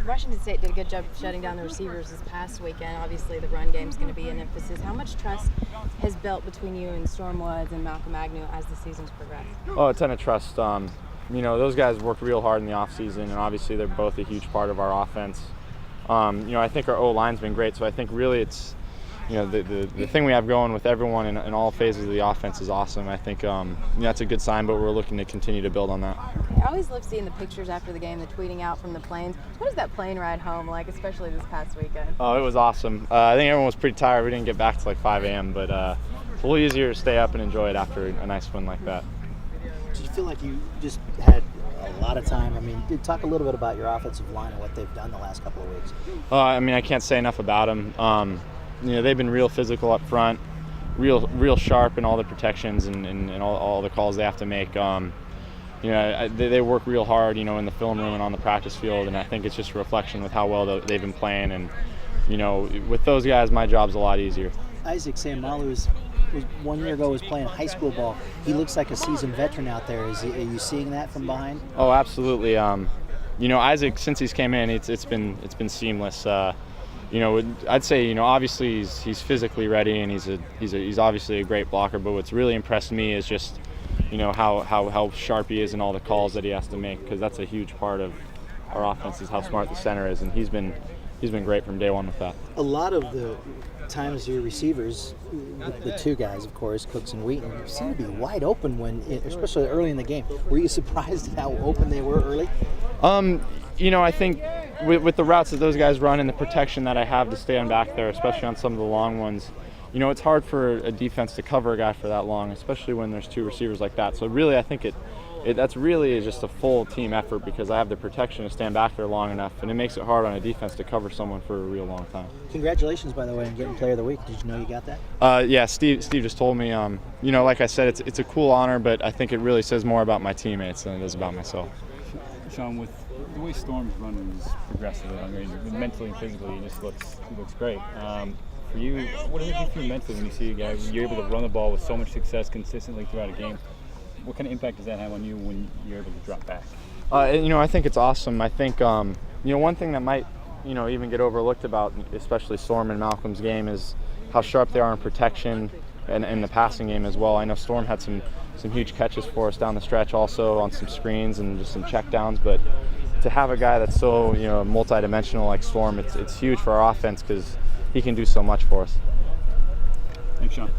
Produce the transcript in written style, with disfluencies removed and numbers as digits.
Washington State did a good job of shutting down the receivers this past weekend. Obviously, the run game is going to be an emphasis. How much trust has built between you and Storm Woods and Malcolm Agnew as the season's progressed? Oh, a ton of trust. Those guys worked real hard in the offseason, and obviously they're both a huge part of our offense. I think our O-line's been great, so I think really it's, the thing we have going with everyone in all phases of the offense is awesome. I think that's a good sign, but we're looking to continue to build on that. I always love seeing the pictures after the game, the tweeting out from the planes. What is that plane ride home like, especially this past weekend? Oh, it was awesome. I think everyone was pretty tired. We didn't get back till like 5 a.m., but it's a little easier to stay up and enjoy it after a nice win like that. Do you feel like you just had a lot of time? I mean, talk a little bit about your offensive line and what they've done the last couple of weeks. I can't say enough about them. They've been real physical up front, real sharp in all the protections and all the calls they have to make. They work real hard, in the film room and on the practice field, and I think it's just a reflection with how well they've been playing. And, with those guys, my job's a lot easier. Isaac Sayamalu was 1 year ago was playing high school ball. He looks like a seasoned veteran out there. Are you seeing that from behind? Oh, absolutely. Isaac, since he's came in, it's been seamless. I'd say obviously he's physically ready and he's obviously a great blocker. But what's really impressed me is just how sharp he is in all the calls that he has to make, because that's a huge part of our offense is how smart the center is, and he's been great from day one with that. A lot of the times your receivers, the two guys, of course, Cooks and Wheaton, seem to be wide open especially early in the game. Were you surprised at how open they were early? I think with the routes that those guys run and the protection that I have to stand back there, especially on some of the long ones, it's hard for a defense to cover a guy for that long, especially when there's two receivers like that. So really, I think that's really just a full team effort, because I have the protection to stand back there long enough, and it makes it hard on a defense to cover someone for a real long time. Congratulations, by the way, on getting Player of the Week. Did you know you got that? Yeah, Steve just told me. Like I said, it's a cool honor, but I think it really says more about my teammates than it is about myself. Sean, with the way Storm's running is progressive, mentally and physically, it just looks great. For you, what does it do for you mentally when you see a guy, when you're able to run the ball with so much success consistently throughout a game? What kind of impact does that have on you when you're able to drop back? I think it's awesome. I think, one thing that might, even get overlooked about, especially Storm and Malcolm's game, is how sharp they are in protection and the passing game as well. I know Storm had some huge catches for us down the stretch also on some screens and just some checkdowns, but to have a guy that's so, multi-dimensional like Storm, it's huge for our offense because he can do so much for us. Thanks, Sean.